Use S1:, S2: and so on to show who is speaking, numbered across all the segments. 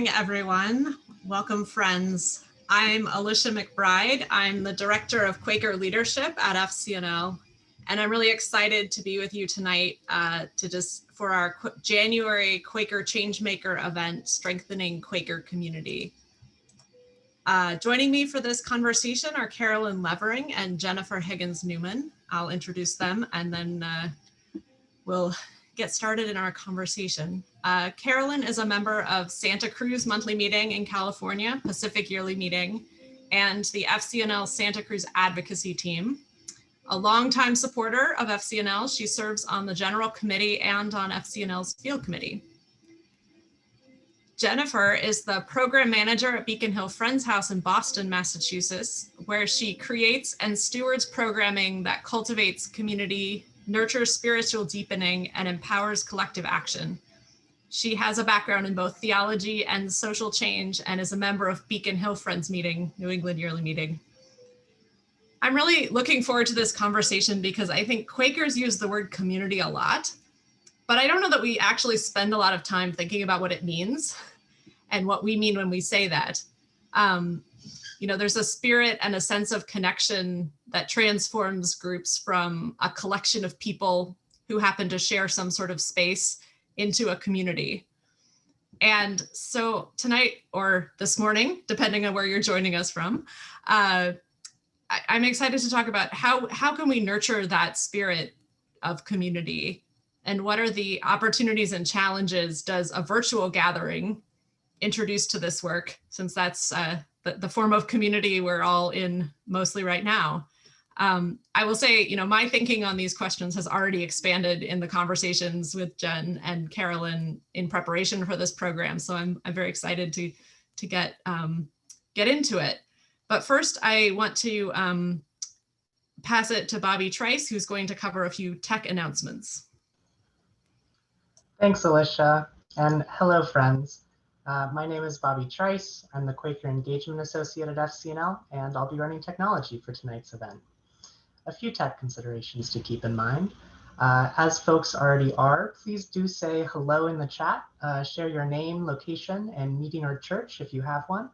S1: Everyone. Welcome, friends. I'm Alicia McBride. I'm the Director of Quaker Leadership at FCNL, and I'm really excited to be with you tonight for our January Quaker Changemaker event, Strengthening Quaker Community. Joining me for this conversation are Carolyn Levering and Jennifer Higgins Newman. I'll introduce them and then we'll get started in our conversation. Carolyn is a member of Santa Cruz Monthly Meeting in California, Pacific Yearly Meeting, and the FCNL Santa Cruz Advocacy Team. A longtime supporter of FCNL, she serves on the General Committee and on FCNL's Field Committee. Jennifer is the Program Manager at Beacon Hill Friends House in Boston, Massachusetts, where she creates and stewards programming that cultivates community, nurtures spiritual deepening, and empowers collective action. She has a background in both theology and social change and is a member of Beacon Hill Friends Meeting, New England Yearly Meeting. I'm really looking forward to this conversation because I think Quakers use the word community a lot, but I don't know that we actually spend a lot of time thinking about what it means and what we mean when we say that. You know, there's a spirit and a sense of connection that transforms groups from a collection of people who happen to share some sort of space into a community. And so tonight or this morning, depending on where you're joining us from, I'm excited to talk about how can we nurture that spirit of community, and what are the opportunities and challenges does a virtual gathering introduce to this work, since that's the form of community we're all in mostly right now. I will say, you know, my thinking on these questions has already expanded in the conversations with Jen and Carolyn in preparation for this program. So I'm very excited to get into it. But first, I want to pass it to Bobby Trice, who's going to cover a few tech announcements.
S2: Thanks, Alicia, and hello, friends. My name is Bobby Trice. I'm the Quaker Engagement Associate at FCNL, and I'll be running technology for tonight's event. A few tech considerations to keep in mind. As folks already are, please do say hello in the chat. Share your name, location, and meeting or church if you have one.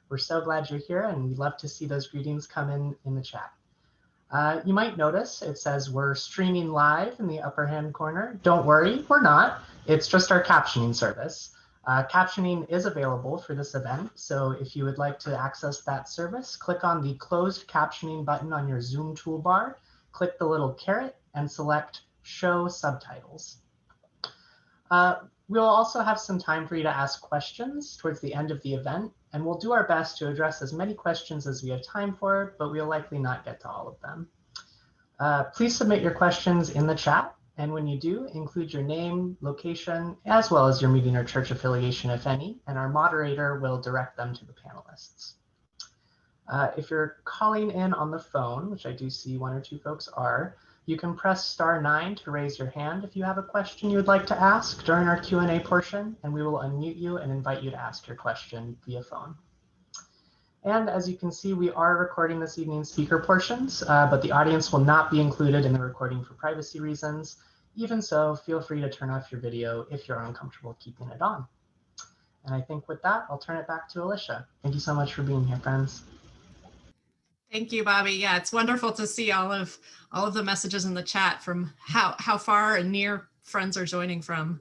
S2: We're so glad you're here, and we'd love to see those greetings come in the chat. You might notice it says we're streaming live in the upper hand corner. Don't worry, we're not. It's just our captioning service. Captioning is available for this event, so if you would like to access that service, click on the closed captioning button on your Zoom toolbar, click the little caret, and select Show Subtitles. We'll also have some time for you to ask questions towards the end of the event, and we'll do our best to address as many questions as we have time for, but we'll likely not get to all of them. Please submit your questions in the chat. And when you do, include your name, location, as well as your meeting or church affiliation, if any, and our moderator will direct them to the panelists. If you're calling in on the phone, which I do see one or two folks are, you can press *9 to raise your hand if you have a question you would like to ask during our Q&A portion, and we will unmute you and invite you to ask your question via phone. And as you can see, we are recording this evening's speaker portions, but the audience will not be included in the recording for privacy reasons. Even so, feel free to turn off your video if you're uncomfortable keeping it on. And I think with that, I'll turn it back to Alicia. Thank you so much for being here, friends.
S1: Thank you, Bobby. Yeah, it's wonderful to see all of the messages in the chat from how far and near friends are joining from.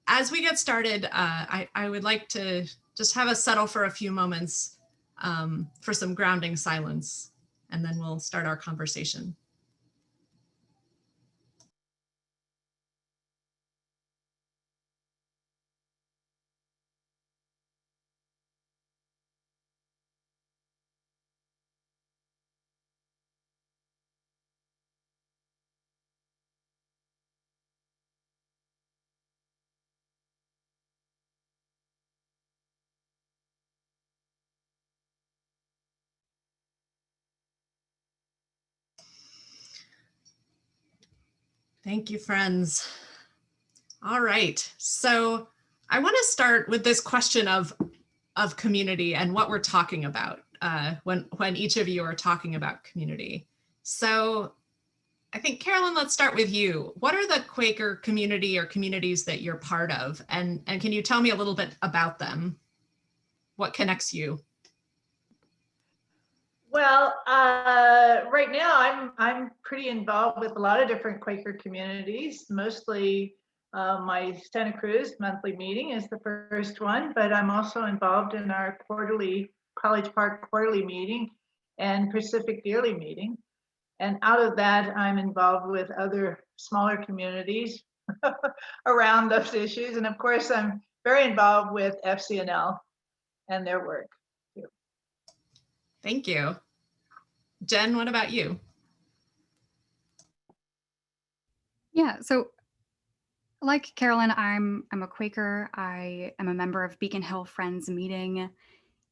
S1: As we get started, I would like to just have us settle for a few moments for some grounding silence, and then we'll start our conversation. Thank you, friends. All right, so I want to start with this question of community and what we're talking about when each of you are talking about community. So I think, Carolyn, let's start with you. What are the Quaker community or communities that you're part of? And can you tell me a little bit about them? What connects you?
S3: Well, right now I'm pretty involved with a lot of different Quaker communities. Mostly my Santa Cruz monthly meeting is the first one, but I'm also involved in our quarterly College Park quarterly meeting and Pacific yearly meeting. And out of that, I'm involved with other smaller communities around those issues. And of course, I'm very involved with FCNL and their work.
S1: Thank you. Jen, what about you?
S4: Yeah, so like Carolyn, I'm a Quaker. I am a member of Beacon Hill Friends meeting.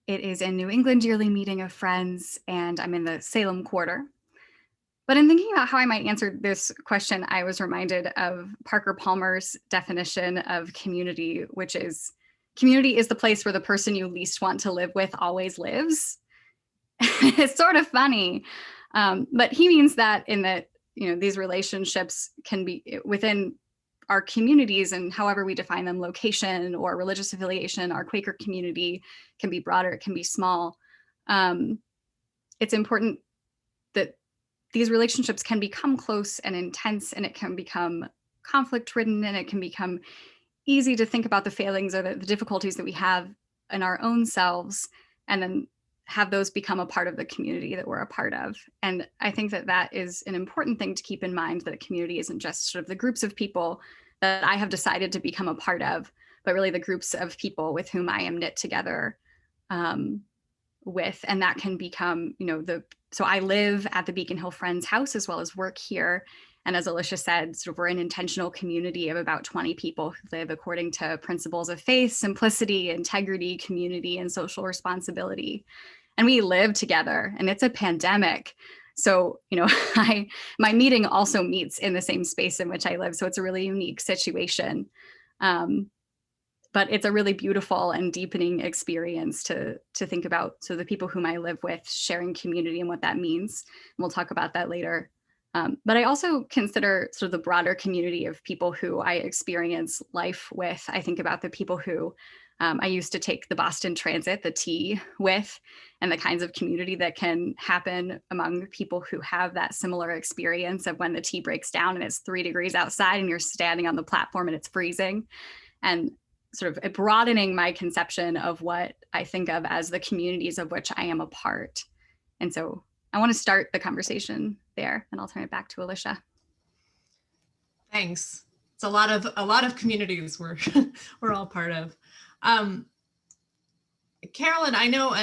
S4: It is a New England yearly meeting of Friends, and I'm in the Salem quarter. But in thinking about how I might answer this question, I was reminded of Parker Palmer's definition of community, which is community is the place where the person you least want to live with always lives. It's sort of funny, but he means that in that, these relationships can be within our communities and however we define them, location or religious affiliation. Our Quaker community can be broader, it can be small. It's important that these relationships can become close and intense, and it can become conflict ridden, and it can become easy to think about the failings or the difficulties that we have in our own selves, and then have those become a part of the community that we're a part of. And I think that that is an important thing to keep in mind, that a community isn't just sort of the groups of people that I have decided to become a part of, but really the groups of people with whom I am knit together with. And that can become, so I live at the Beacon Hill Friends house as well as work here. And as Alicia said, sort of we're an intentional community of about 20 people who live according to principles of faith, simplicity, integrity, community, and social responsibility. And we live together, and it's a pandemic. So, my meeting also meets in the same space in which I live. So it's a really unique situation. But it's a really beautiful and deepening experience to think about. So the people whom I live with, sharing community and what that means. And we'll talk about that later. But I also consider sort of the broader community of people who I experience life with. I think about the people who I used to take the Boston Transit, the T, with, and the kinds of community that can happen among people who have that similar experience of when the T breaks down and it's 3 degrees outside and you're standing on the platform and it's freezing. And sort of broadening my conception of what I think of as the communities of which I am a part. And so I want to start the conversation there, and I'll turn it back to Alicia.
S1: Thanks. It's a lot of communities we're all part of. Carolyn, I know,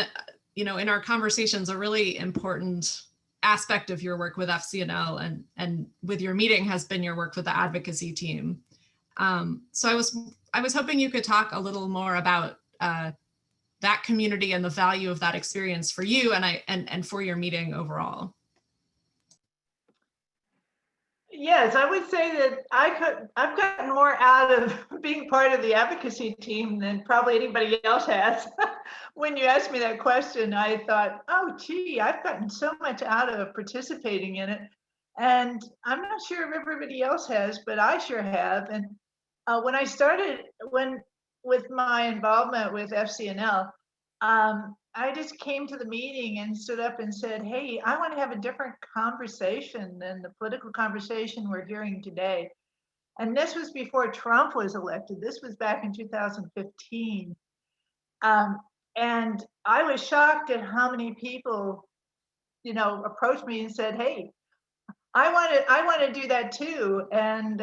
S1: in our conversations, a really important aspect of your work with FCNL and with your meeting has been your work with the advocacy team. So I was hoping you could talk a little more about that community and the value of that experience for you and for your meeting overall.
S3: Yes, I would say that I've gotten more out of being part of the advocacy team than probably anybody else has. When you asked me that question, I thought, oh, gee, I've gotten so much out of participating in it. And I'm not sure if everybody else has, but I sure have. And when I started, with my involvement with FCNL, I just came to the meeting and stood up and said, hey, I want to have a different conversation than the political conversation we're hearing today. And this was before Trump was elected. This was back in 2015. And I was shocked at how many people, approached me and said, hey, I want to do that too. And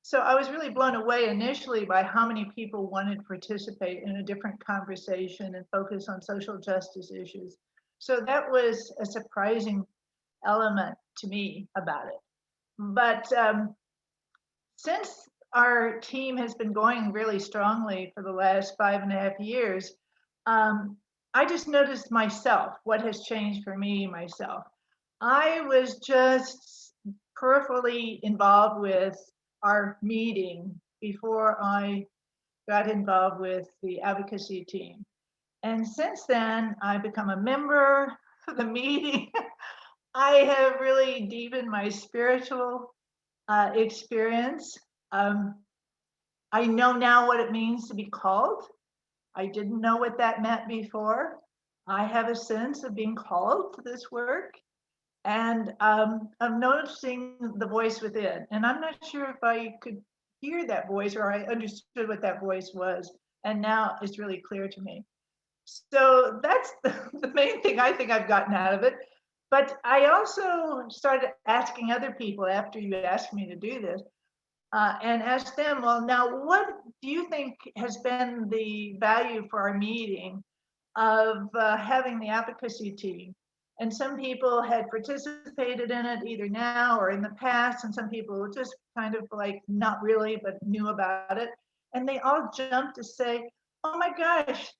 S3: so I was really blown away initially by how many people wanted to participate in a different conversation and focus on social justice issues. So that was a surprising element to me about it. But since our team has been going really strongly for the last 5.5 years, I just noticed myself, what has changed for me myself. I was just peripherally involved with our meeting before I got involved with the advocacy team. And since then, I've become a member of the meeting. I have really deepened my spiritual experience. I know now what it means to be called. I didn't know what that meant before. I have a sense of being called to this work, and I'm noticing the voice within. And I'm not sure if I could hear that voice or I understood what that voice was. And now it's really clear to me. So that's the main thing I think I've gotten out of it. But I also started asking other people after you asked me to do this, and ask them, well, now what do you think has been the value for our meeting of having the advocacy team? And some people had participated in it either now or in the past, and some people were just kind of like not really, but knew about it. And they all jumped to say, oh my gosh,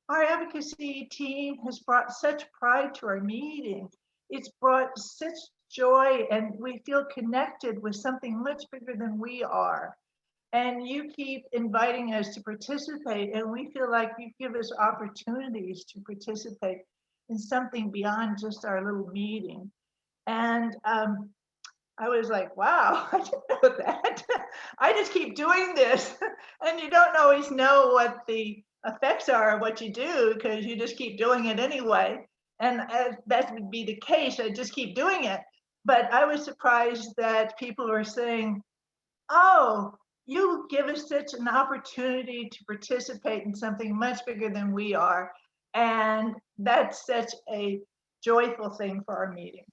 S3: our advocacy team has brought such pride to our meeting. It's brought such joy, and we feel connected with something much bigger than we are. And you keep inviting us to participate, and we feel like you give us opportunities to participate in something beyond just our little meeting. And I was like, wow, I didn't know that. I just keep doing this. And you don't always know what the effects are of what you do because you just keep doing it anyway. And as that would be the case, I just keep doing it. But I was surprised that people were saying, oh, you give us such an opportunity to participate in something much bigger than we are. And that's such a joyful thing for our meeting.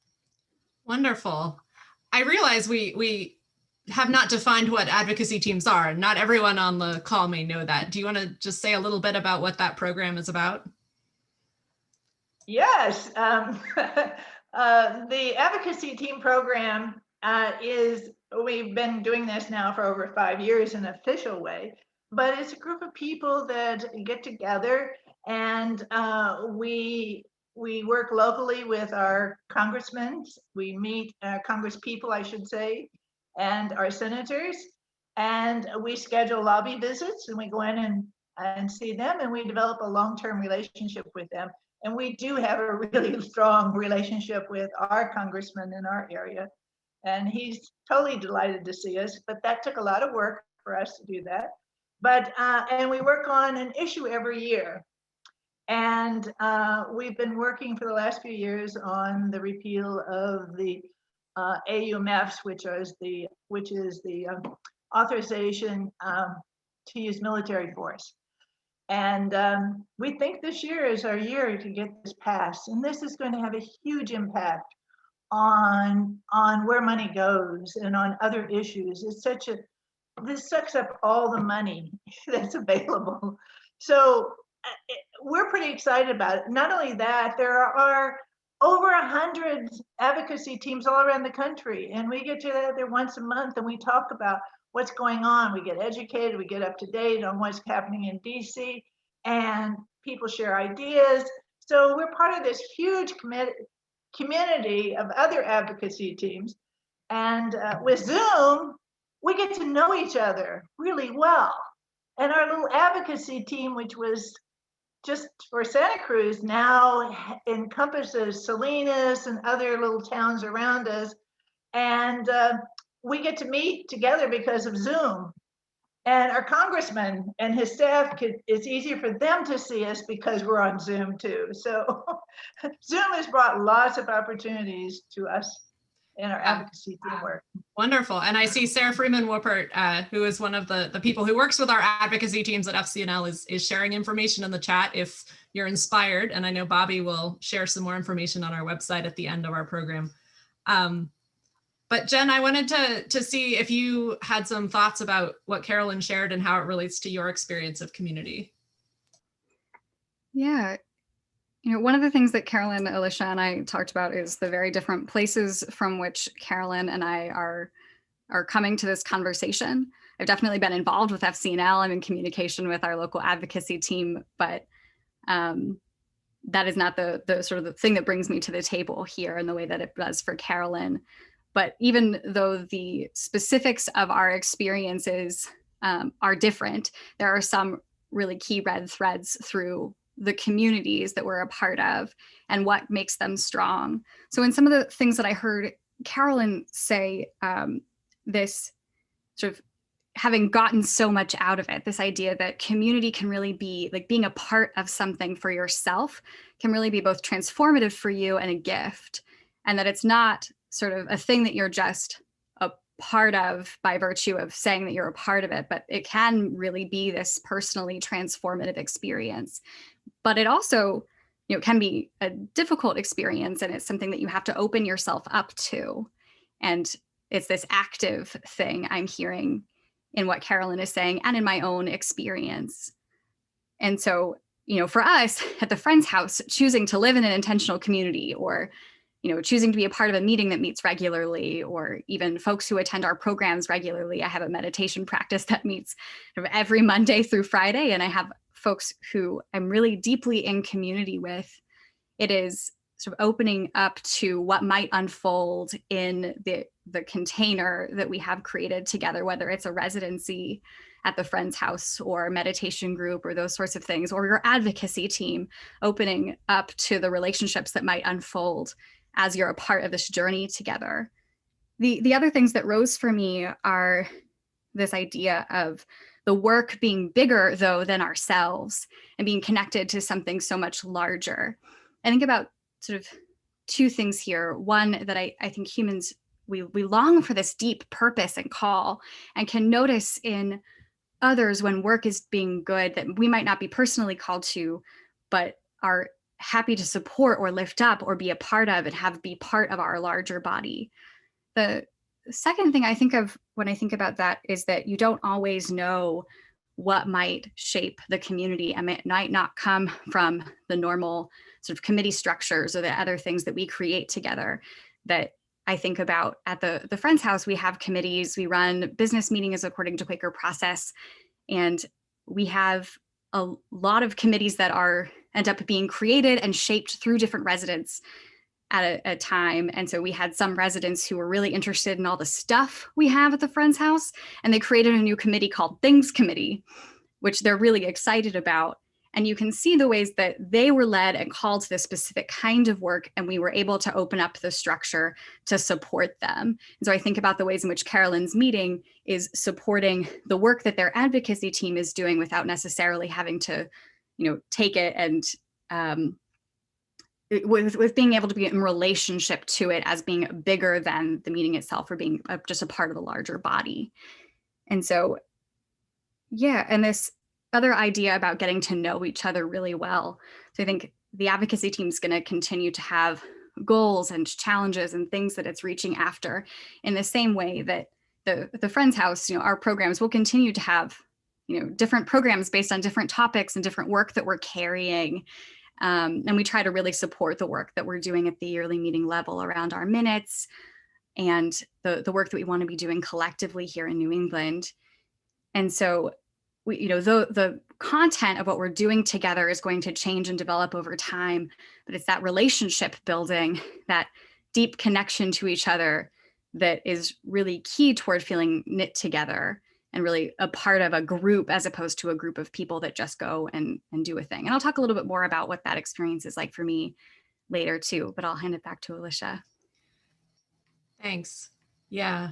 S1: Wonderful. I realize we have not defined what advocacy teams are. Not everyone on the call may know that. Do you want to just say a little bit about what that program is about?
S3: Yes. The advocacy team program we've been doing this now for over 5 years in an official way, but it's a group of people that get together, and we work locally with our congressmen. We meet Congress people, I should say, and our senators, and we schedule lobby visits, and we go in and see them, and we develop a long-term relationship with them. And we do have a really strong relationship with our congressman in our area. And he's totally delighted to see us, but that took a lot of work for us to do that. But, and we work on an issue every year. And we've been working for the last few years on the repeal of the AUMFs, which is the authorization to use military force. And we think this year is our year to get this passed. And this is going to have a huge impact on where money goes and on other issues. This sucks up all the money that's available. So we're pretty excited about it. Not only that, there are over 100 advocacy teams all around the country. And we get together once a month and we talk about what's going on. We get educated, we get up to date on what's happening in DC, and people share ideas. So we're part of this huge community of other advocacy teams. And with Zoom, we get to know each other really well. And our little advocacy team, which was just for Santa Cruz, now encompasses Salinas and other little towns around us. And we get to meet together because of Zoom. And our congressman and his staff, it's easier for them to see us because we're on Zoom too. So Zoom has brought lots of opportunities to us in our advocacy team work.
S1: Wonderful. And I see Sarah Freeman Warpert, who is one of the people who works with our advocacy teams at FCNL, is sharing information in the chat if you're inspired. And I know Bobby will share some more information on our website at the end of our program. But Jen, I wanted to see if you had some thoughts about what Carolyn shared and how it relates to your experience of community.
S4: Yeah. One of the things that Carolyn, Alicia, and I talked about is the very different places from which Carolyn and I are coming to this conversation. I've definitely been involved with FCNL. I'm in communication with our local advocacy team, but that is not the sort of the thing that brings me to the table here in the way that it does for Carolyn. But even though the specifics of our experiences are different, there are some really key red threads through the communities that we're a part of and what makes them strong. So in some of the things that I heard Carolyn say, this sort of having gotten so much out of it, this idea that community can really be like being a part of something for yourself can really be both transformative for you and a gift. And that it's not sort of a thing that you're just a part of by virtue of saying that you're a part of it, but it can really be this personally transformative experience. But it also, can be a difficult experience, and it's something that you have to open yourself up to. And it's this active thing I'm hearing in what Carolyn is saying and in my own experience. And so, for us at the Friends House, choosing to live in an intentional community, or, choosing to be a part of a meeting that meets regularly, or even folks who attend our programs regularly. I have a meditation practice that meets every Monday through Friday, and I have folks who I'm really deeply in community with. It is sort of opening up to what might unfold in the container that we have created together, whether it's a residency at the Friends House or meditation group or those sorts of things, or your advocacy team, opening up to the relationships that might unfold as you're a part of this journey together. The other things that rose for me are this idea of the work being bigger, though, than ourselves, and being connected to something so much larger. I think about sort of two things here. One, that I think humans, we long for this deep purpose and call, and can notice in others when work is being good that we might not be personally called to, but are happy to support or lift up or be a part of and have be part of our larger body. The second thing I think of when I think about that is that you don't always know what might shape the community, and it might not come from the normal sort of committee structures or the other things that we create together. That I think about at the Friends House, we have committees, we run business meetings according to Quaker process, and we have a lot of committees that end up being created and shaped through different residents at a time. And so we had some residents who were really interested in all the stuff we have at the Friends House, and they created a new committee called Things Committee, which they're really excited about. And you can see the ways that they were led and called to this specific kind of work, and we were able to open up the structure to support them. And so I think about the ways in which Carolyn's meeting is supporting the work that their advocacy team is doing without necessarily having to, take it and with being able to be in relationship to it as being bigger than the meeting itself, or being just a part of the larger body. And so, yeah, and this other idea about getting to know each other really well. So I think the advocacy team is going to continue to have goals and challenges and things that it's reaching after, in the same way that the Friends House, our programs will continue to have, different programs based on different topics and different work that we're carrying. And we try to really support the work that we're doing at the yearly meeting level around our minutes and the work that we want to be doing collectively here in New England. And so we, the content of what we're doing together is going to change and develop over time, but it's that relationship building, that deep connection to each other, that is really key toward feeling knit together and really a part of a group, as opposed to a group of people that just go and do a thing. And I'll talk a little bit more about what that experience is like for me later too, but I'll hand it back to Alicia.
S1: Thanks. Yeah.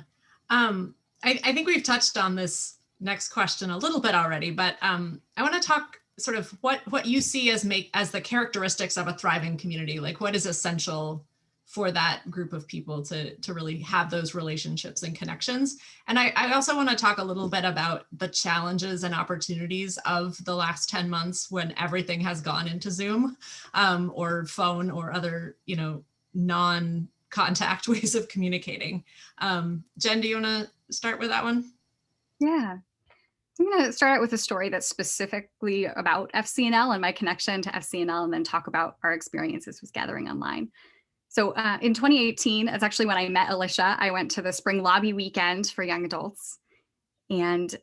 S1: I think we've touched on this next question a little bit already, but I want to talk sort of what you see as the characteristics of a thriving community. Like, what is essential for that group of people to really have those relationships and connections. And I also want to talk a little bit about the challenges and opportunities of the last 10 months when everything has gone into Zoom or phone or other, non-contact ways of communicating. Jen, do you want to start with that one?
S4: Yeah. I'm going to start out with a story that's specifically about FCNL and my connection to FCNL, and then talk about our experiences with gathering online. So in 2018, that's actually when I met Alicia. I went to the spring lobby weekend for young adults, and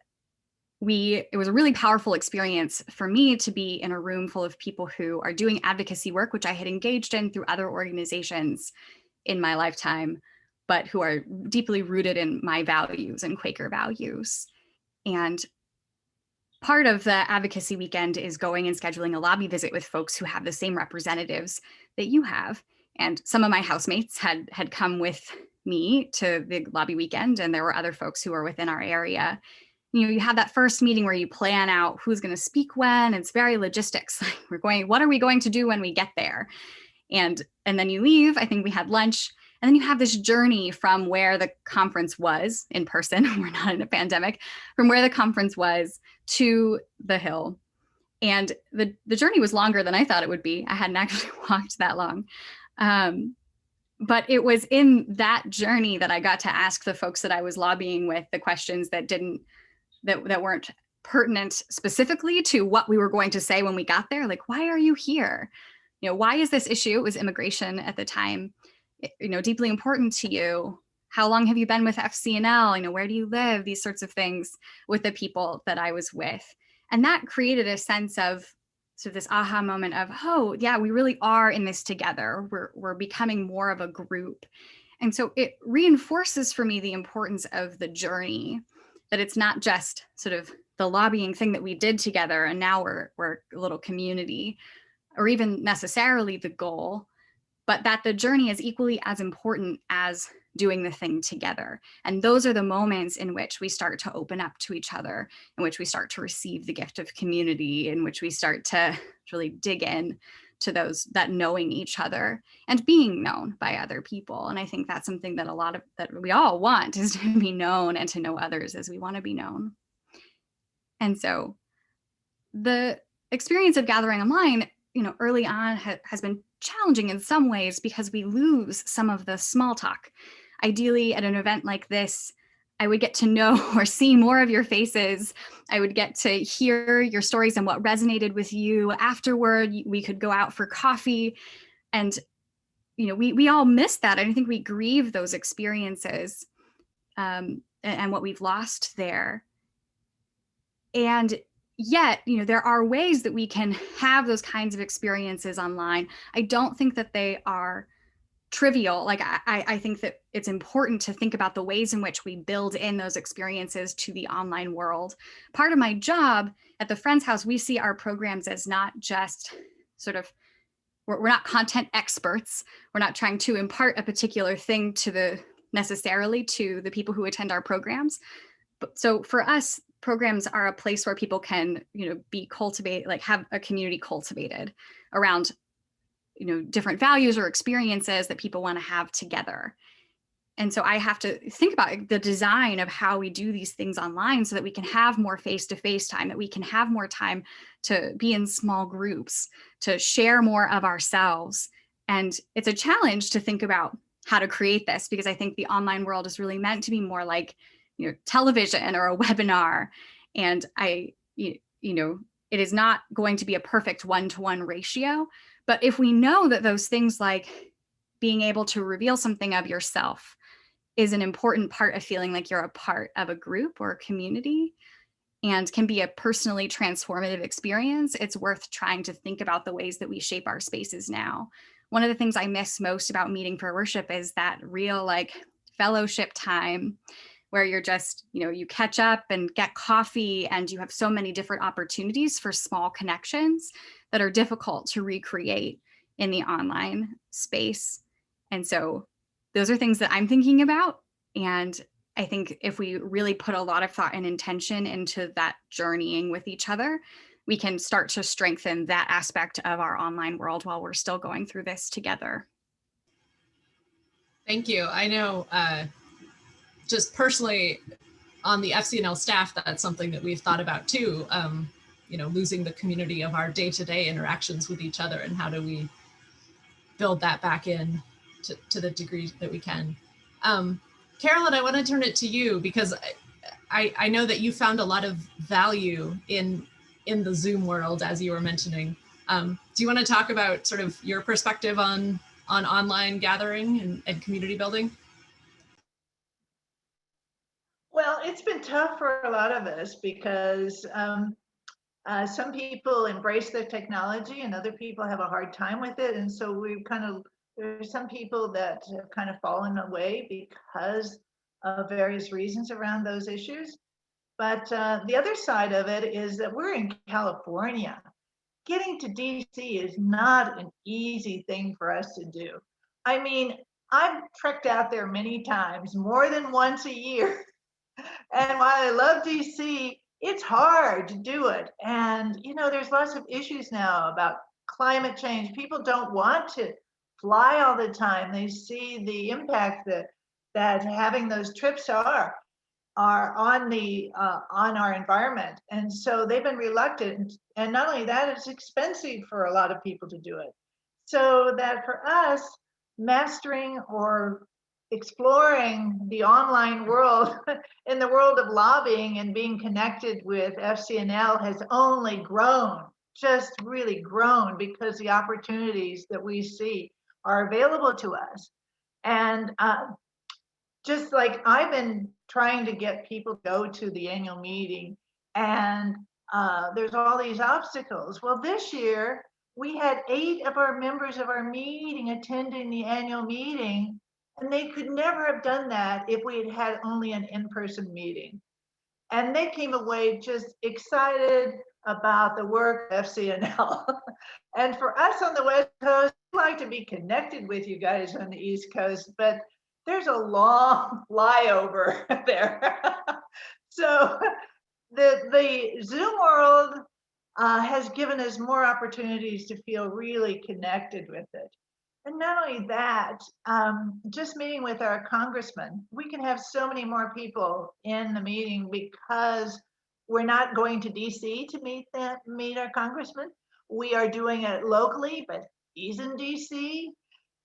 S4: it was a really powerful experience for me to be in a room full of people who are doing advocacy work, which I had engaged in through other organizations in my lifetime, but who are deeply rooted in my values and Quaker values. And part of the advocacy weekend is going and scheduling a lobby visit with folks who have the same representatives that you have. And some of my housemates had come with me to the lobby weekend, and there were other folks who were within our area. You know, you have that first meeting where you plan out who's going to speak when. It's very logistics. What are we going to do when we get there? And then you leave. I think we had lunch. And then you have this journey from where the conference was in person, we're not in a pandemic, from where the conference was to the Hill. And the journey was longer than I thought it would be. I hadn't actually walked that long. But it was in that journey that I got to ask the folks that I was lobbying with the questions that weren't pertinent specifically to what we were going to say when we got there. Like, why are you here? You know, why is this issue? It was immigration at the time, you know, deeply important to you. How long have you been with FCNL? You know, where do you live? These sorts of things with the people that I was with. And that created a sense of sort of this aha moment of, oh yeah, we really are in this together. We're becoming more of a group. And so it reinforces for me the importance of the journey, that it's not just sort of the lobbying thing that we did together and now we're a little community, or even necessarily the goal, but that the journey is equally as important as doing the thing together. And those are the moments in which we start to open up to each other, in which we start to receive the gift of community, in which we start to really dig in to that knowing each other and being known by other people. And I think that's something that that we all want, is to be known and to know others as we want to be known. And so the experience of gathering online, you know, early on has been challenging in some ways because we lose some of the small talk. Ideally, at an event like this, I would get to know or see more of your faces. I would get to hear your stories and what resonated with you. Afterward, we could go out for coffee. And, you know, we all miss that. I think we grieve those experiences and what we've lost there. And yet, you know, there are ways that we can have those kinds of experiences online. I don't think that they are trivial. Like, I think that it's important to think about the ways in which we build in those experiences to the online world. Part of my job at the Friends House, we see our programs as not just sort of, we're not content experts. We're not trying to impart a particular thing necessarily to the people who attend our programs. But so for us, programs are a place where people can, you know, be cultivated, like have a community cultivated around, you know, different values or experiences that people want to have together. And so I have to think about the design of how we do these things online so that we can have more face-to-face time, that we can have more time to be in small groups, to share more of ourselves. And it's a challenge to think about how to create this, because I think the online world is really meant to be more like, you know, television or a webinar. And you know, it is not going to be a perfect one-to-one ratio. But if we know that those things like being able to reveal something of yourself is an important part of feeling like you're a part of a group or a community and can be a personally transformative experience, it's worth trying to think about the ways that we shape our spaces now. One of the things I miss most about meeting for worship is that real like fellowship time where you're just, you know, you catch up and get coffee and you have so many different opportunities for small connections that are difficult to recreate in the online space. And so those are things that I'm thinking about. And I think if we really put a lot of thought and intention into that journeying with each other, we can start to strengthen that aspect of our online world while we're still going through this together.
S1: Thank you. I know just personally on the FCNL staff, that's something that we've thought about too, you know, losing the community of our day-to-day interactions with each other, and how do we build that back in to the degree that we can. Carolyn, I want to turn it to you because I know that you found a lot of value in the Zoom world, as you were mentioning. Do you want to talk about sort of your perspective on online gathering and community building?
S3: Well, it's been tough for a lot of us because some people embrace the technology and other people have a hard time with it. And so there's some people that have kind of fallen away because of various reasons around those issues. But the other side of it is that we're in California. Getting to DC is not an easy thing for us to do. I mean, I've trekked out there many times, more than once a year. And while I love DC, it's hard to do it. And, you know, there's lots of issues now about climate change. People don't want to fly all the time. They see the impact that having those trips are on the on our environment, and so they've been reluctant. And not only that, it's expensive for a lot of people to do it. So that for us, mastering or exploring the online world in the world of lobbying and being connected with FCNL has only grown, just really grown, because the opportunities that we see are available to us. And just like I've been trying to get people to go to the annual meeting, and there's all these obstacles. Well, this year we had 8 of our members of our meeting attending the annual meeting, and they could never have done that if we had had only an in-person meeting. And they came away just excited about the work of FCNL. And for us on the West Coast, we like to be connected with you guys on the East Coast, but there's a long flyover there. So the Zoom world has given us more opportunities to feel really connected with it. And not only that, just meeting with our congressman, we can have so many more people in the meeting because we're not going to DC to meet our congressman. We are doing it locally, but he's in DC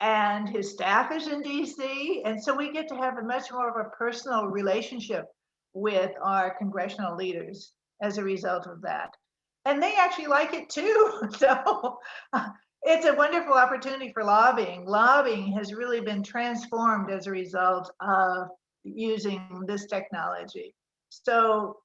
S3: and his staff is in DC. And so we get to have a much more of a personal relationship with our congressional leaders as a result of that. And they actually like it too. So it's a wonderful opportunity for lobbying. Lobbying has really been transformed as a result of using this technology. So,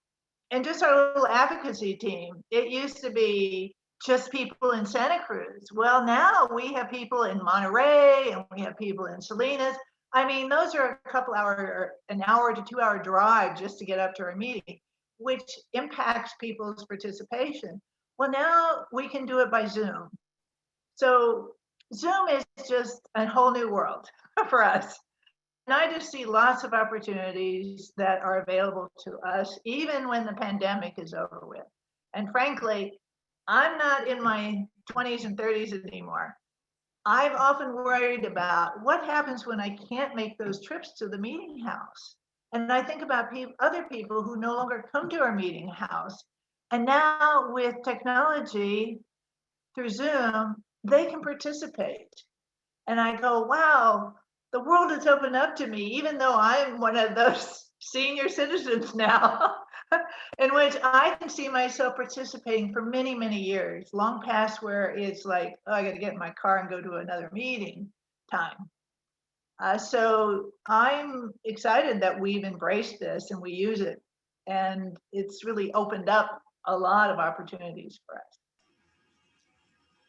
S3: and just our little advocacy team, it used to be just people in Santa Cruz. Well, now we have people in Monterey and we have people in Salinas. I mean, those are a couple hour, an hour to 2 hour drive just to get up to our meeting, which impacts people's participation. Well, now we can do it by Zoom. So Zoom is just a whole new world for us. And I just see lots of opportunities that are available to us, even when the pandemic is over with. And frankly, I'm not in my 20s and 30s anymore. I've often worried about what happens when I can't make those trips to the meeting house. And I think about other people who no longer come to our meeting house. And now with technology through Zoom, they can participate. And I go, wow, the world has opened up to me, even though I'm one of those senior citizens now, in which I can see myself participating for many, many years, long past where it's like, oh, I got to get in my car and go to another meeting time. So I'm excited that we've embraced this and we use it. And it's really opened up a lot of opportunities for us.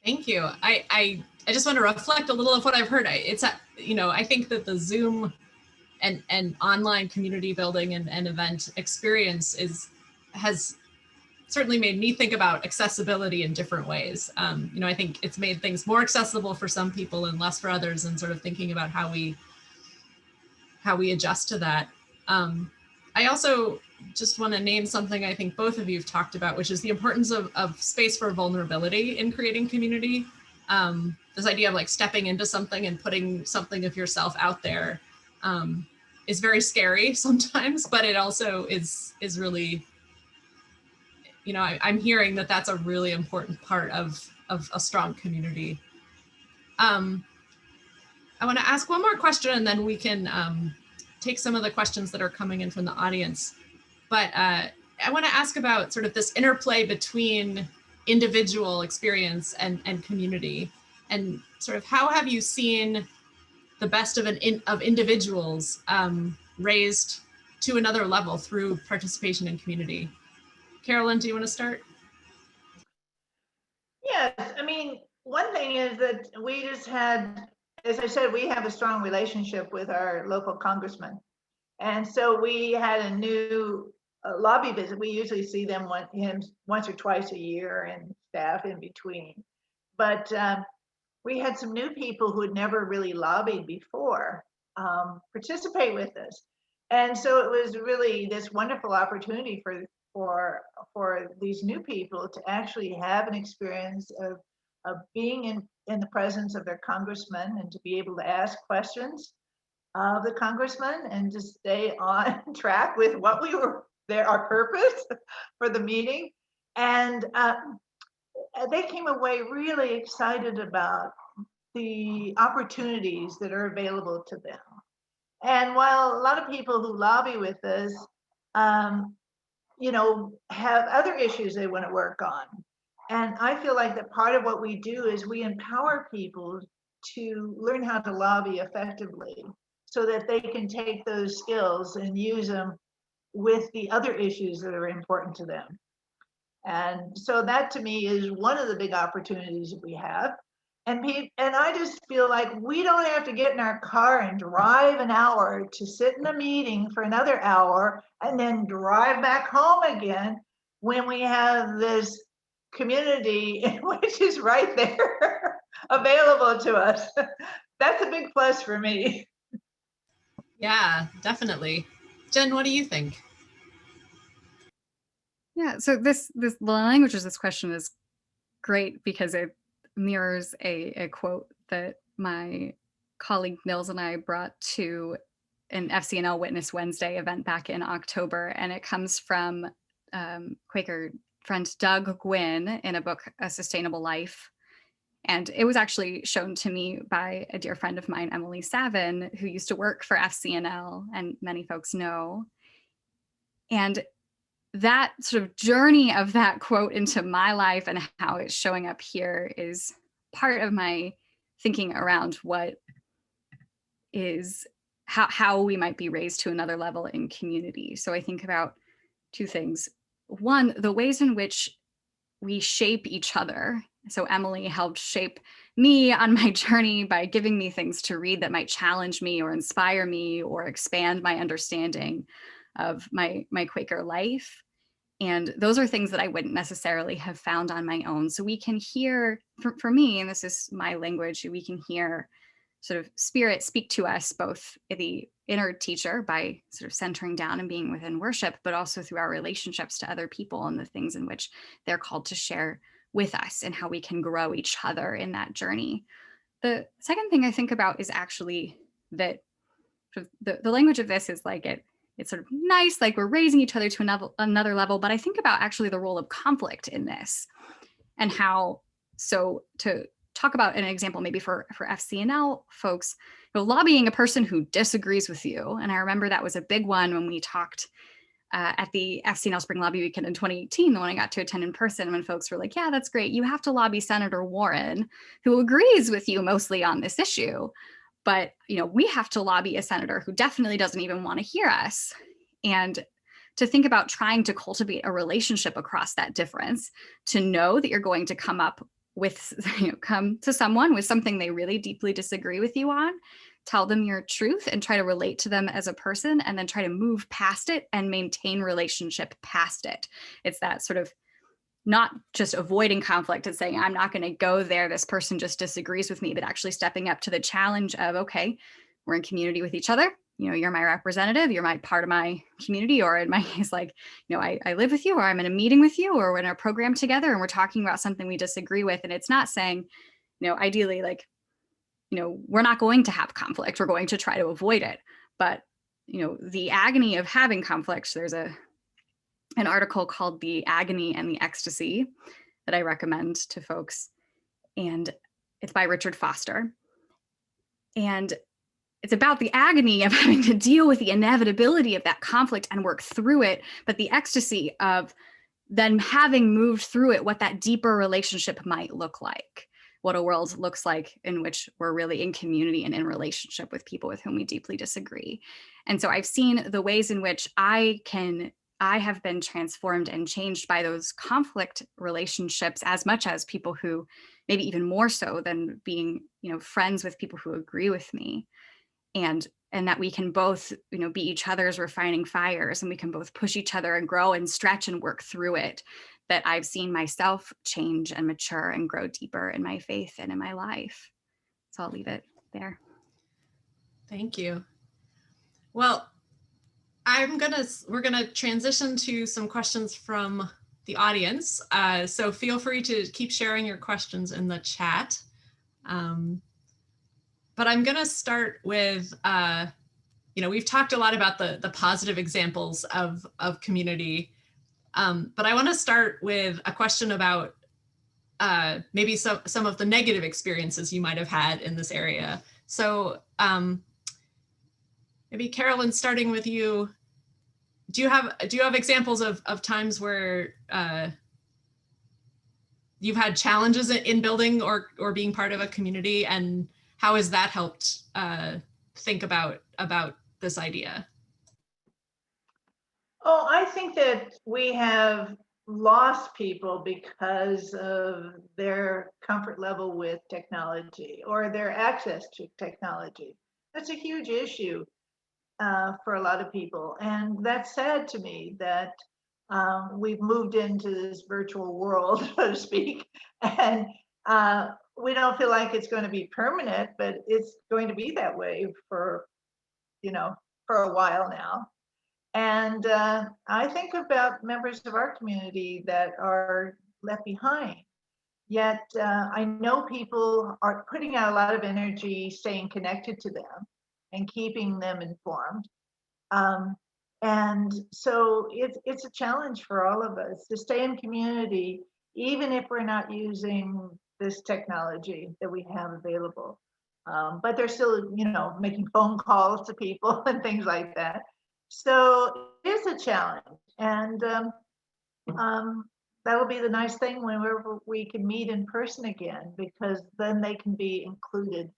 S1: Thank you. I just want to reflect a little of what I've heard. It's, you know, I think that the Zoom and online community building and event experience has certainly made me think about accessibility in different ways. You know, I think it's made things more accessible for some people and less for others, and sort of thinking about how we adjust to that. I also just want to name something I think both of you have talked about, which is the importance of space for vulnerability in creating community. This idea of like stepping into something and putting something of yourself out there is very scary sometimes, but it also is really, you know, I'm hearing that that's a really important part of a strong community. I want to ask one more question and then we can take some of the questions that are coming in from the audience. But I want to ask about sort of this interplay between individual experience and community, and sort of how have you seen the best of individuals raised to another level through participation in community? Carolyn, do you want to start?
S3: Yes, I mean, one thing is that we just had, as I said, we have a strong relationship with our local congressman. And so we had a new lobby visit. We usually see them once or twice a year, and staff in between. But we had some new people who had never really lobbied before participate with us. And so it was really this wonderful opportunity for these new people to actually have an experience of being in the presence of their congressman, and to be able to ask questions of the congressman and to stay on track with what we were there, our purpose for the meeting. And they came away really excited about the opportunities that are available to them. And while a lot of people who lobby with us, have other issues they want to work on. And I feel like that part of what we do is we empower people to learn how to lobby effectively, so that they can take those skills and use them with the other issues that are important to them. And so that to me is one of the big opportunities that we have. And I just feel like we don't have to get in our car and drive an hour to sit in a meeting for another hour and then drive back home again, when we have this community which is right there available to us. That's a big plus for me.
S1: Yeah, definitely. Jen, what do you think?
S4: Yeah, so the language of this question is great because it mirrors a quote that my colleague Nils and I brought to an FCNL Witness Wednesday event back in October, and it comes from Quaker friend Doug Gwynn in a book, A Sustainable Life. And it was actually shown to me by a dear friend of mine, Emily Savin, who used to work for FCNL, and many folks know. And that sort of journey of that quote into my life and how it's showing up here is part of my thinking around what is how we might be raised to another level in community. So I think about two things. One, the ways in which we shape each other. So Emily helped shape me on my journey by giving me things to read that might challenge me or inspire me or expand my understanding of my Quaker life. And those are things that I wouldn't necessarily have found on my own. So we can hear, for me, and this is my language, we can hear sort of spirit speak to us, both the inner teacher by sort of centering down and being within worship, but also through our relationships to other people and the things in which they're called to share with us and how we can grow each other in that journey. The second thing I think about is actually that the language of this is like it's sort of nice, like we're raising each other to another level, but I think about actually the role of conflict in this and how, so to talk about an example maybe for FCNL folks, lobbying a person who disagrees with you. And I remember that was a big one when we talked at the FCNL Spring Lobby Weekend in 2018, the one I got to attend in person, when folks were like, yeah, that's great. You have to lobby Senator Warren, who agrees with you mostly on this issue. But, we have to lobby a senator who definitely doesn't even want to hear us. And to think about trying to cultivate a relationship across that difference, to know that you're going to come up with, come to someone with something they really deeply disagree with you on, tell them your truth and try to relate to them as a person, and then try to move past it and maintain relationship past it. It's that sort of not just avoiding conflict and saying, I'm not going to go there, this person just disagrees with me, but actually stepping up to the challenge of, okay, we're in community with each other. You're my representative, you're my part of my community, or in my case, like, I live with you, or I'm in a meeting with you, or we're in a program together and we're talking about something we disagree with. And it's not saying, ideally, like, we're not going to have conflict, we're going to try to avoid it. But, the agony of having conflict, there's an article called The Agony and the Ecstasy that I recommend to folks. And it's by Richard Foster. And it's about the agony of having to deal with the inevitability of that conflict and work through it, but the ecstasy of then having moved through it, what that deeper relationship might look like, what a world looks like in which we're really in community and in relationship with people with whom we deeply disagree. And so I've seen the ways in which I have been transformed and changed by those conflict relationships, as much as people who maybe even more so than being, friends with people who agree with me. and that we can both, be each other's refining fires, and we can both push each other and grow and stretch and work through it, that I've seen myself change and mature and grow deeper in my faith and in my life. So I'll leave it there.
S1: Thank you. Well, we're gonna transition to some questions from the audience. So feel free to keep sharing your questions in the chat. But I'm gonna start with, we've talked a lot about the positive examples of community, but I wanna start with a question about maybe some of the negative experiences you might have had in this area. So maybe Carolyn, starting with you, do you have examples of times where you've had challenges in building or being part of a community, and how has that helped think about this idea?
S3: Oh, I think that we have lost people because of their comfort level with technology or their access to technology. That's a huge issue for a lot of people. And that's sad to me that we've moved into this virtual world, so to speak, and we don't feel like it's going to be permanent, but it's going to be that way for a while now. And I think about members of our community that are left behind. Yet I know people are putting out a lot of energy, staying connected to them and keeping them informed. And so it's a challenge for all of us to stay in community, even if we're not using this technology that we have available. But they're still, making phone calls to people and things like that. So it is a challenge, and that'll be the nice thing whenever we can meet in person again, because then they can be included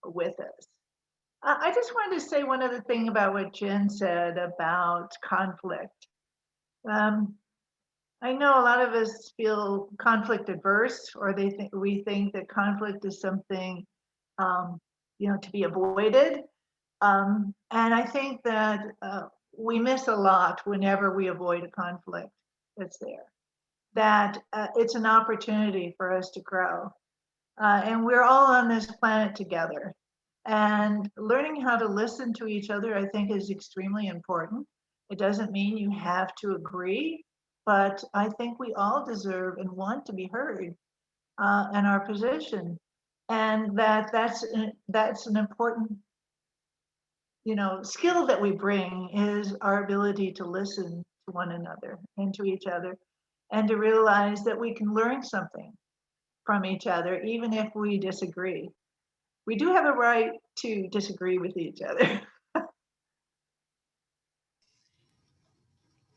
S3: with us. I just wanted to say one other thing about what Jen said about conflict. I know a lot of us feel conflict adverse, or we think that conflict is something to be avoided. And I think that we miss a lot whenever we avoid a conflict that's there, that it's an opportunity for us to grow. And we're all on this planet together. And learning how to listen to each other, I think, is extremely important. It doesn't mean you have to agree, but I think we all deserve and want to be heard in our position. And that's an important skill that we bring, is our ability to listen to one another and to each other, and to realize that we can learn something from each other, even if we disagree. We do have a right to disagree with each other.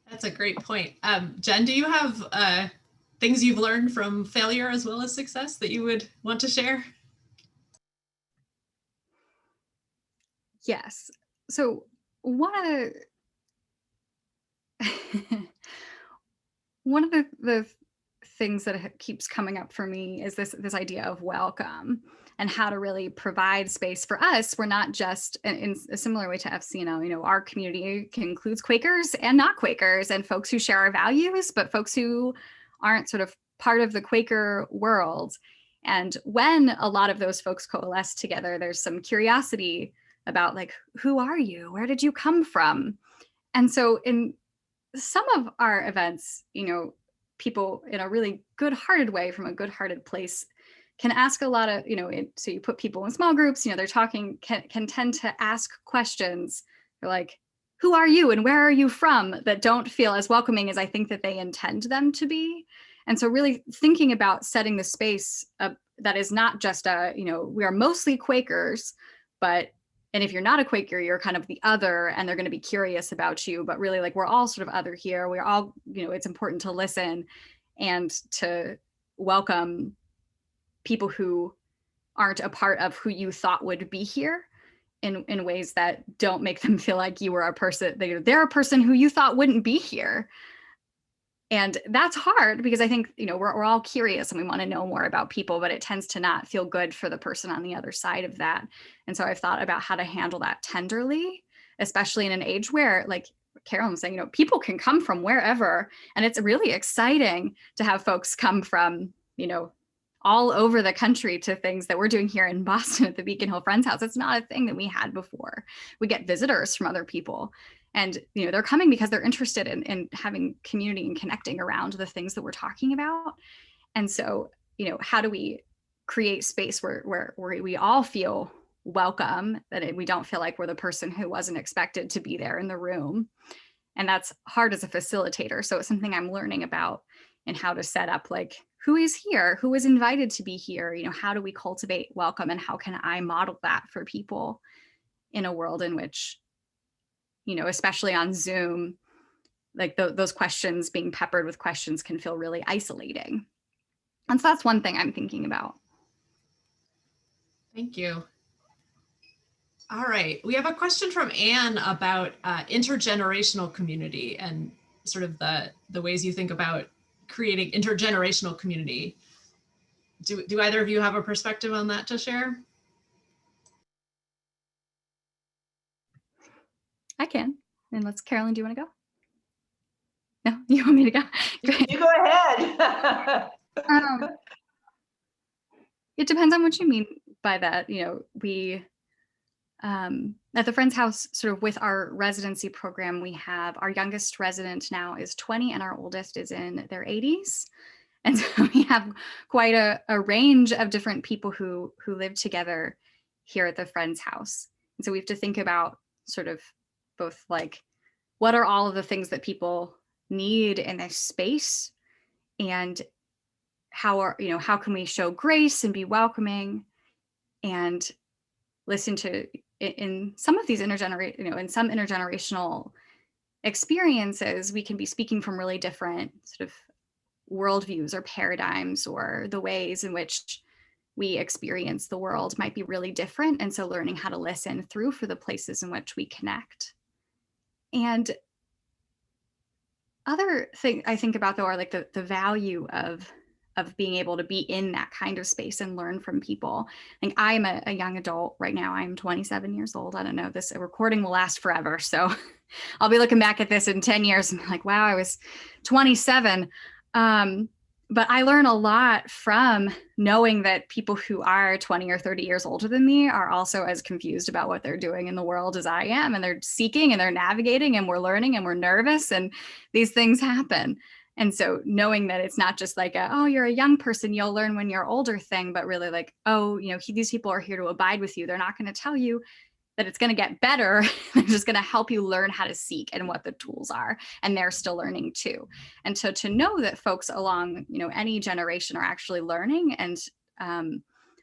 S1: That's a great point. Jen, do you have things you've learned from failure as well as success that you would want to share?
S4: Yes. So one of the things that keeps coming up for me is this idea of welcome, and how to really provide space for us. We're not just, in a similar way to FCNL, our community includes Quakers and not Quakers, and folks who share our values, but folks who aren't sort of part of the Quaker world. And when a lot of those folks coalesce together, there's some curiosity about, like, who are you? Where did you come from? And so in some of our events, people in a really good-hearted way, from a good-hearted place, can ask a lot of, so you put people in small groups, they're talking, can tend to ask questions. They're like, who are you and where are you from? That don't feel as welcoming as I think that they intend them to be. And so really thinking about setting the space that is not just we are mostly Quakers, and if you're not a Quaker, you're kind of the other, and they're going to be curious about you, but really, like, we're all sort of other here. We're all, it's important to listen and to welcome people who aren't a part of who you thought would be here in ways that don't make them feel like you were a person, they're a person who you thought wouldn't be here. And that's hard because I think, we're all curious and we want to know more about people, but it tends to not feel good for the person on the other side of that. And so I've thought about how to handle that tenderly, especially in an age where, like Carolyn was saying, people can come from wherever. And it's really exciting to have folks come from, all over the country to things that we're doing here in Boston at the Beacon Hill Friends House. It's not a thing that we had before. We get visitors from other people. And they're coming because they're interested in having community and connecting around the things that we're talking about. And so, how do we create space where we all feel welcome, that we don't feel like we're the person who wasn't expected to be there in the room? And that's hard as a facilitator. So it's something I'm learning about, and how to set up, like, who is here, who is invited to be here, how do we cultivate welcome, and how can I model that for people in a world in which, especially on Zoom, like those questions, being peppered with questions, can feel really isolating. And so that's one thing I'm thinking about.
S1: Thank you. All right, we have a question from Anne about intergenerational community and sort of the ways you think about creating intergenerational community. Do either of you have a perspective on that to share?
S4: I can. And Carolyn, do you want to go? No, you want me to go?
S3: You go ahead.
S4: It depends on what you mean by that. We at the Friends House, sort of with our residency program, we have our youngest resident now is 20 and our oldest is in their 80s. And so we have quite a range of different people who live together here at the Friends House. And so we have to think about sort of both, like, what are all of the things that people need in this space, and how can we show grace and be welcoming, and listen to, in some of these in some intergenerational experiences, we can be speaking from really different sort of worldviews or paradigms, or the ways in which we experience the world might be really different. And so learning how to listen through for the places in which we connect. And other thing I think about, though, are like the value of being able to be in that kind of space and learn from people. Like, I'm a young adult right now. I'm 27 years old. I don't know, this recording will last forever. So I'll be looking back at this in 10 years and be like, wow, I was 27. But I learn a lot from knowing that people who are 20 or 30 years older than me are also as confused about what they're doing in the world as I am. And they're seeking and they're navigating, and we're learning and we're nervous, and these things happen. And so knowing that it's not just like oh, you're a young person, you'll learn when you're older thing, but really like, oh, these people are here to abide with you. They're not going to tell you that it's going to get better. They're just going to help you learn how to seek and what the tools are. And they're still learning too. And so to know that folks along, any generation are actually learning, and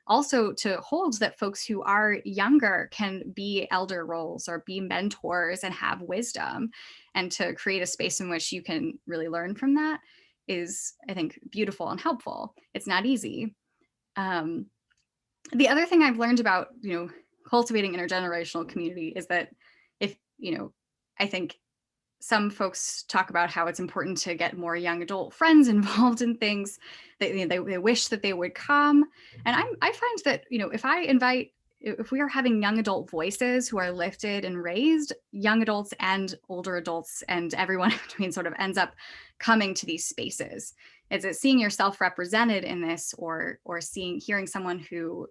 S4: also to hold that folks who are younger can be elder roles or be mentors and have wisdom, and to create a space in which you can really learn from that is, I think, beautiful and helpful. It's not easy. The other thing I've learned about, cultivating intergenerational community is that if, I think some folks talk about how it's important to get more young adult friends involved in things. They wish that they would come. And I find that, if we are having young adult voices who are lifted and raised, young adults and older adults and everyone in between sort of ends up coming to these spaces. Is it seeing yourself represented in this, or hearing someone who,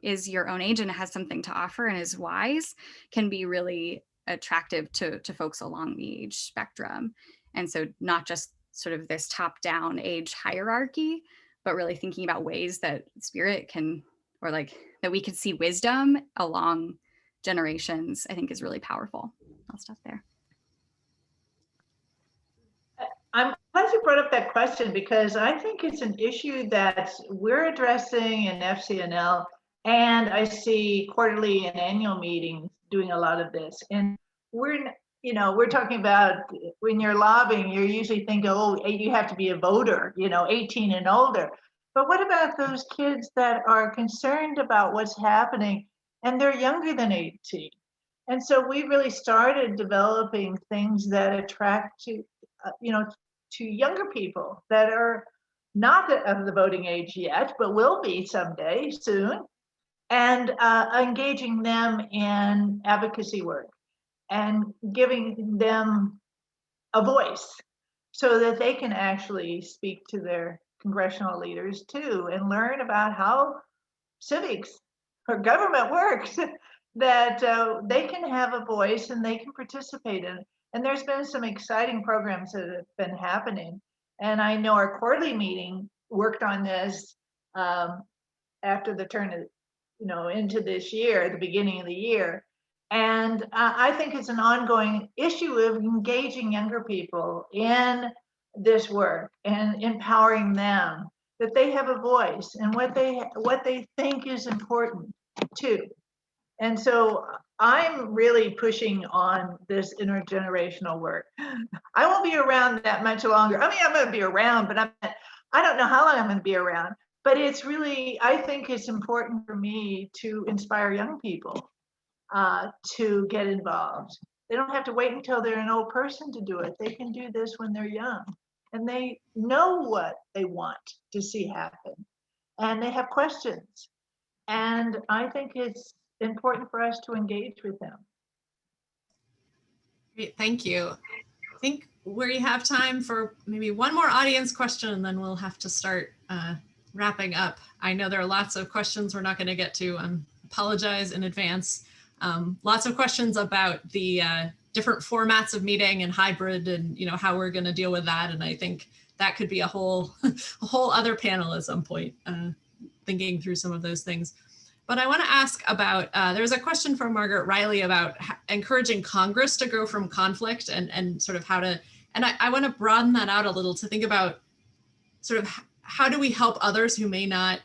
S4: is your own age and has something to offer and is wise, can be really attractive to folks along the age spectrum. And so not just sort of this top-down age hierarchy, but really thinking about ways that spirit can, or like that we could see wisdom along generations, I think is really powerful. I'll stop there.
S3: I'm glad you brought up that question, because I think it's an issue that we're addressing in FCNL, and I see quarterly and annual meetings doing a lot of this. And we're talking about, when you're lobbying, you usually think, oh, you have to be a voter, 18 and older. But what about those kids that are concerned about what's happening and they're younger than 18? And so we really started developing things that attract to, to younger people that are not of the voting age yet, but will be someday soon, and engaging them in advocacy work and giving them a voice so that they can actually speak to their congressional leaders too and learn about how civics or government works, that they can have a voice and they can participate in it. And there's been some exciting programs that have been happening. And I know our quarterly meeting worked on this after the turn of, into this year, the beginning of the year. And I think it's an ongoing issue of engaging younger people in this work and empowering them, that they have a voice and what they think is important too. And so I'm really pushing on this intergenerational work. I won't be around that much longer. I mean, I'm going to be around, but I don't know how long I'm going to be around. But it's really, I think it's important for me to inspire young people to get involved. They don't have to wait until they're an old person to do it. They can do this when they're young and they know what they want to see happen and they have questions. And I think it's important for us to engage with them.
S1: Great, thank you. I think we have time for maybe one more audience question and then we'll have to start wrapping up. I know there are lots of questions we're not going to get to. Apologize in advance. Lots of questions about the different formats of meeting and hybrid and how we're going to deal with that. And I think that could be a whole other panel at some point, thinking through some of those things. But I want to ask about, there's a question from Margaret Riley about encouraging Congress to go from conflict and sort of how to, and I want to broaden that out a little to think about sort of how do we help others who may not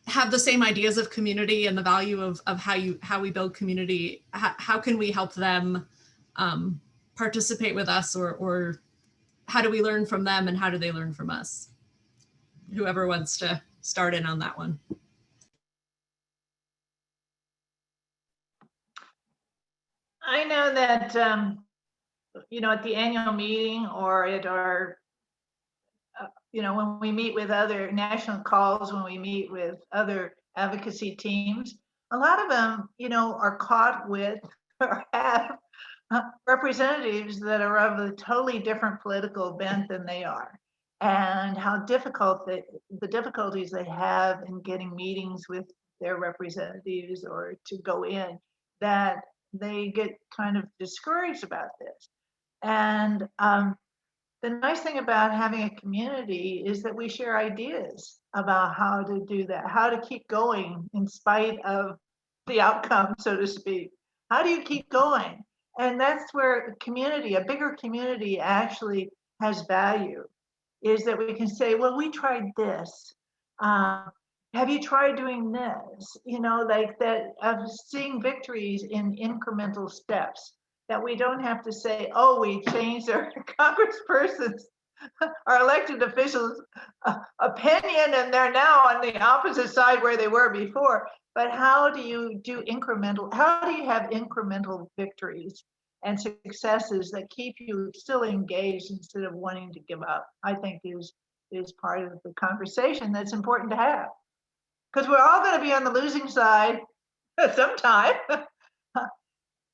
S1: have the same ideas of community and the value of how we build community. How can we help them participate with us, or how do we learn from them and how do they learn from us? Whoever wants to start in on that one.
S3: I know that, at the annual meeting or at our, when we meet with other national calls, when we meet with other advocacy teams, a lot of them, are caught with or have representatives that are of a totally different political bent than they are, and how difficult the difficulties they have in getting meetings with their representatives or to go in, that they get kind of discouraged about this. And the nice thing about having a community is that we share ideas about how to do that, how to keep going in spite of the outcome, so to speak. How do you keep going? And that's where a bigger community actually has value, is that we can say, well, we tried this. Have you tried doing this? Like that, of seeing victories in incremental steps, that we don't have to say, oh, we changed our congresspersons, our elected officials' opinion, and they're now on the opposite side where they were before. But how do you how do you have incremental victories and successes that keep you still engaged instead of wanting to give up? I think is part of the conversation that's important to have. Because we're all going to be on the losing side sometime.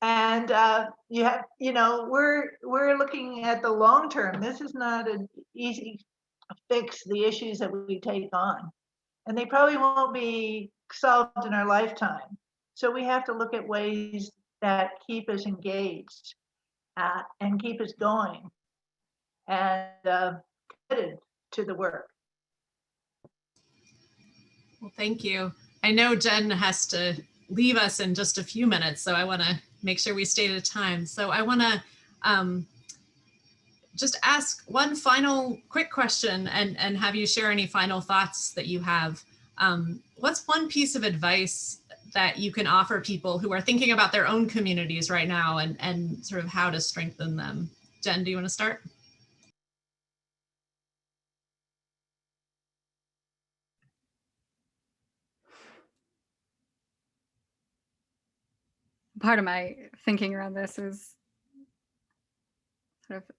S3: And we're looking at the long term. This is not an easy fix, the issues that we take on, and they probably won't be solved in our lifetime. So we have to look at ways that keep us engaged and keep us going and committed to the work.
S1: Well, thank you. I know Jen has to leave us in just a few minutes, so I want to make sure we stay to time. So I want to just ask one final quick question and have you share any final thoughts that you have. What's one piece of advice that you can offer people who are thinking about their own communities right now and sort of how to strengthen them? Jen, do you want to start?
S4: Part of my thinking around this is sort of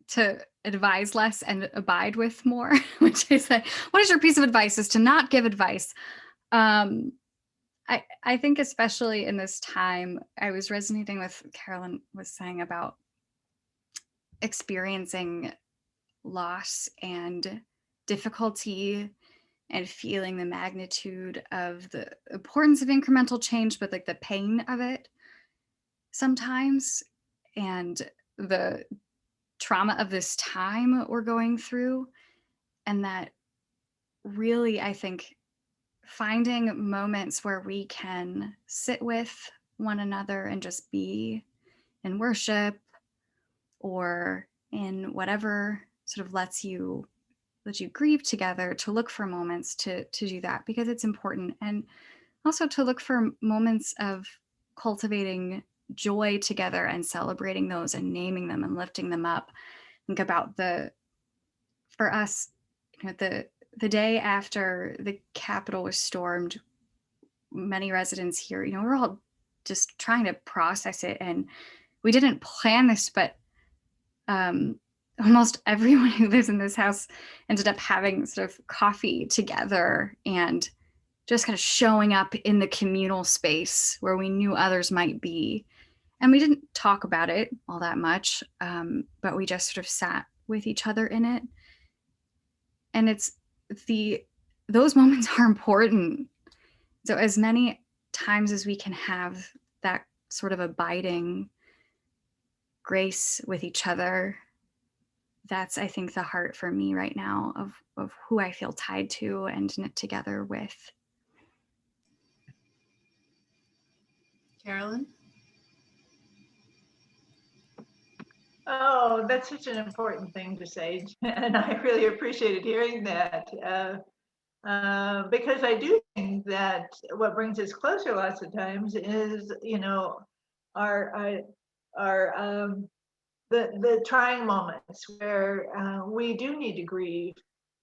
S4: to advise less and abide with more, which is that, what is your piece of advice, is to not give advice. I think especially in this time, I was resonating with Carolyn was saying about experiencing loss and difficulty and feeling the magnitude of the importance of incremental change, but like the pain of it sometimes, and the trauma of this time we're going through. And that really, I think, finding moments where we can sit with one another and just be in worship or in whatever sort of lets you grieve together, to look for moments to do that, because it's important. And also to look for moments of cultivating joy together and celebrating those and naming them and lifting them up. Think about for us, the day after the Capitol was stormed, many residents here, we're all just trying to process it. And we didn't plan this, but almost everyone who lives in this house ended up having sort of coffee together and just kind of showing up in the communal space where we knew others might be. And we didn't talk about it all that much, but we just sort of sat with each other in it. And those moments are important. So as many times as we can have that sort of abiding grace with each other, that's, I think, the heart for me right now of who I feel tied to and knit together with.
S1: Carolyn?
S3: Oh, that's such an important thing to say, and I really appreciated hearing that, because I do think that what brings us closer lots of times is, the trying moments where we do need to grieve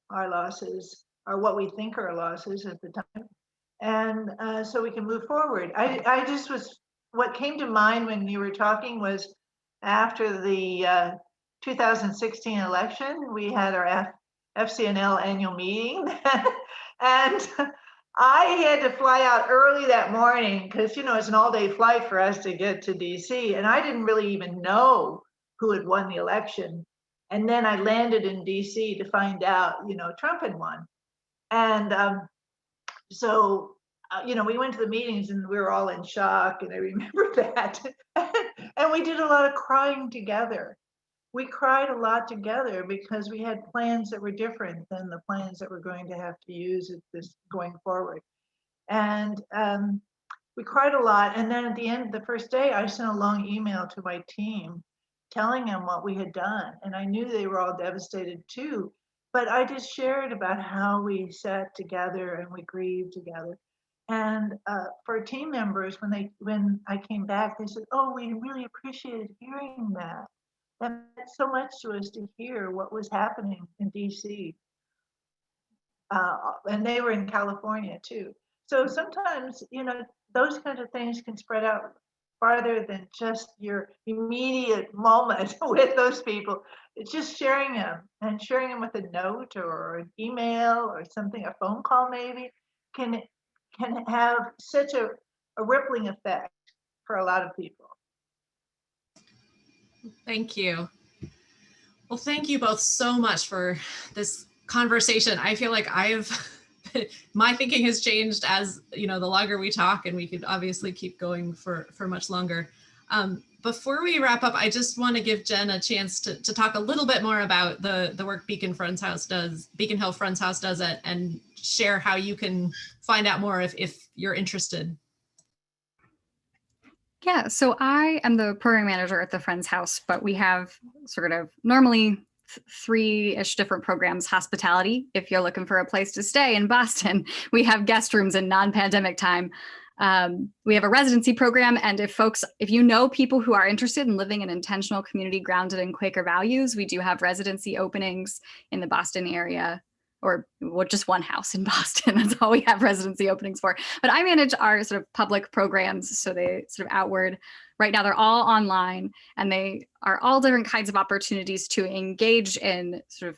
S3: our losses, or what we think are losses at the time, and so we can move forward. What came to mind when you were talking was, after the 2016 election, we had our FCNL annual meeting, and I had to fly out early that morning because, it's an all-day flight for us to get to DC, and I didn't really even know who had won the election. And then I landed in DC to find out, Trump had won. And so we went to the meetings and we were all in shock, and I remember that. And we did a lot of crying together. We cried a lot together because we had plans that were different than the plans that we're going to have to use at this going forward. And we cried a lot. And then at the end of the first day, I sent a long email to my team telling them what we had done. And I knew they were all devastated too. But I just shared about how we sat together and we grieved together. And for team members, when I came back, they said, "Oh, we really appreciated hearing that. That meant so much to us to hear what was happening in DC." And they were in California too. So sometimes, those kinds of things can spread out farther than just your immediate moment with those people. It's just sharing them with a note or an email or something, a phone call maybe, can have such a rippling effect for a lot of people.
S1: Thank you. Well, thank you both so much for this conversation. I feel like my thinking has changed as, the longer we talk, and we could obviously keep going for much longer. Before we wrap up, I just want to give Jen a chance to talk a little bit more about the work Beacon Hill Friends House does, and share how you can find out more if you're interested.
S4: Yeah, so I am the program manager at the Friends House, but we have sort of normally 3-ish different programs. Hospitality, if you're looking for a place to stay in Boston, we have guest rooms in non-pandemic time. We have a residency program, and if you know people who are interested in living an intentional community grounded in Quaker values, we do have residency openings in the Boston area or well, just one house in Boston. That's all we have residency openings for. But I manage our sort of public programs, so they sort of outward. Right now, they're all online, and they are all different kinds of opportunities to engage in sort of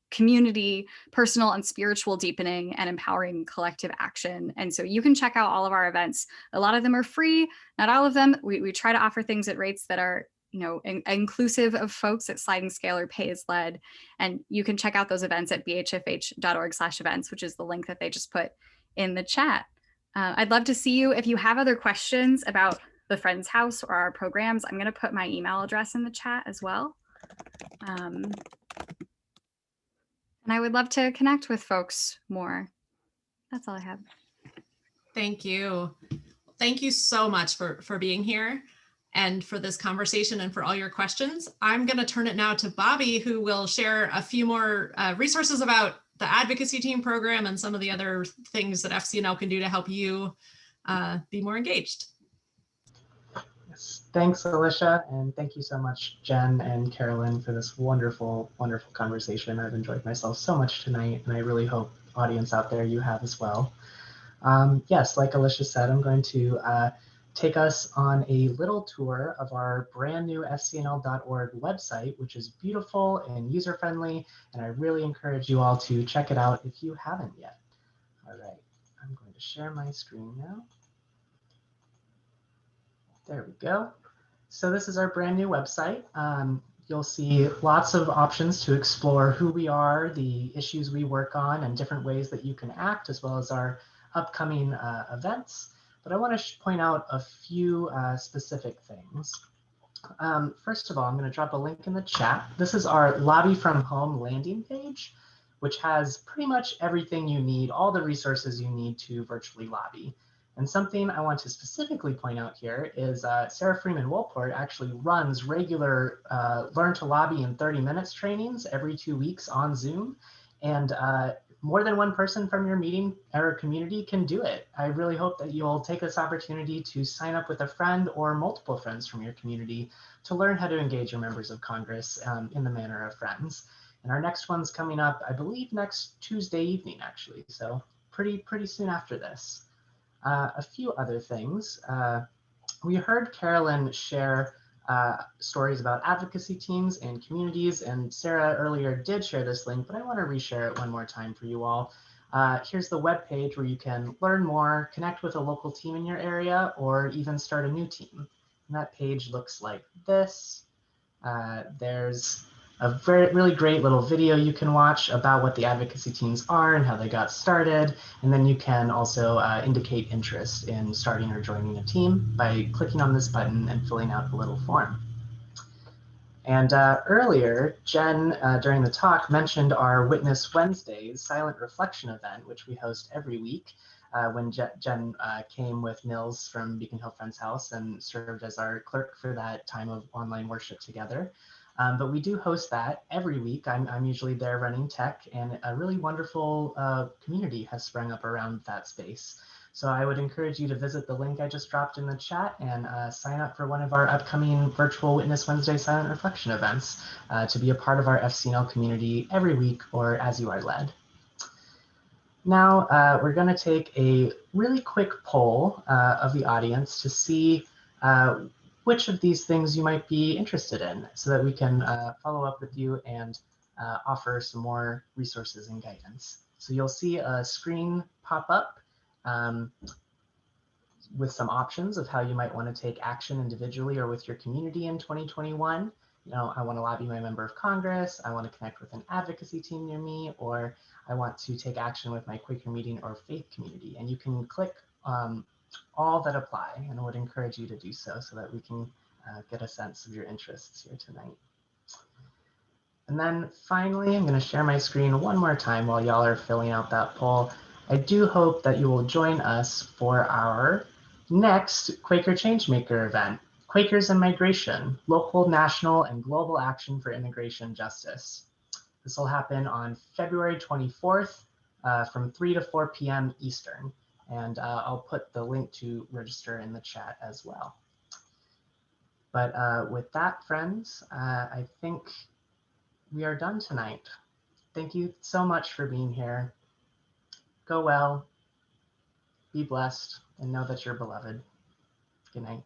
S4: community, personal and spiritual deepening, and empowering collective action. And so you can check out all of our events. A lot of them are free, not all of them. We try to offer things at rates that are inclusive of folks at sliding scale or pay as led. And you can check out those events at bhfh.org/events, which is the link that they just put in the chat. I'd love to see you. If you have other questions about the Friends House or our programs, I'm going to put my email address in the chat as well. And I would love to connect with folks more. That's all I have.
S1: Thank you. Thank you so much for being here and for this conversation and for all your questions. I'm going to turn it now to Bobby, who will share a few more resources about the advocacy team program and some of the other things that FCNL can do to help you be more engaged.
S2: Yes. Thanks, Alicia, and thank you so much, Jen and Carolyn, for this wonderful, wonderful conversation. I've enjoyed myself so much tonight, and I really hope audience out there you have as well. Yes, like Alicia said, I'm going to take us on a little tour of our brand new FCNL.org website, which is beautiful and user-friendly, and I really encourage you all to check it out if you haven't yet. All right, I'm going to share my screen now. There we go. So this is our brand new website. You'll see lots of options to explore who we are, the issues we work on, and different ways that you can act, as well as our upcoming events. But I want to point out a few specific things. First of all, I'm going to drop a link in the chat. This is our Lobby from Home landing page, which has pretty much everything you need, all the resources you need to virtually lobby. And something I want to specifically point out here is Sarah Freeman Warpert actually runs regular Learn to Lobby in 30 Minutes trainings every 2 weeks on Zoom. And more than one person from your meeting or community can do it. I really hope that you'll take this opportunity to sign up with a friend or multiple friends from your community to learn how to engage your members of Congress in the manner of friends. And our next one's coming up, I believe, next Tuesday evening, actually. So pretty soon after this. A few other things. We heard Carolyn share stories about advocacy teams and communities, and Sarah earlier did share this link, but I want to reshare it one more time for you all. Here's the webpage where you can learn more, connect with a local team in your area, or even start a new team. And that page looks like this. There's a really great little video you can watch about what the advocacy teams are and how they got started. And then you can also indicate interest in starting or joining a team by clicking on this button and filling out a little form. And earlier, Jen, during the talk, mentioned our Witness Wednesdays silent reflection event, which we host every week when Jen came with Nils from Beacon Hill Friends House and served as our clerk for that time of online worship together. But we do host that every week. I'm usually there running tech, and a really wonderful community has sprung up around that space. So I would encourage you to visit the link I just dropped in the chat and sign up for one of our upcoming virtual Witness Wednesday Silent Reflection events to be a part of our FCNL community every week or as you are led. Now we're going to take a really quick poll of the audience to see which of these things you might be interested in so that we can follow up with you and offer some more resources and guidance. So you'll see a screen pop up with some options of how you might want to take action individually or with your community in 2021. You know, I want to lobby my member of Congress, I want to connect with an advocacy team near me, or I want to take action with my Quaker meeting or faith community. And you can click all that apply, and I would encourage you to do so that we can get a sense of your interests here tonight. And then finally, I'm going to share my screen one more time while y'all are filling out that poll. I do hope that you will join us for our next Quaker Changemaker event, Quakers and Migration, Local, National, and Global Action for Immigration Justice. This will happen on February 24th from 3 to 4 p.m. Eastern. And I'll put the link to register in the chat as well. But with that, friends, I think we are done tonight. Thank you so much for being here. Go well, be blessed, and know that you're beloved. Good night.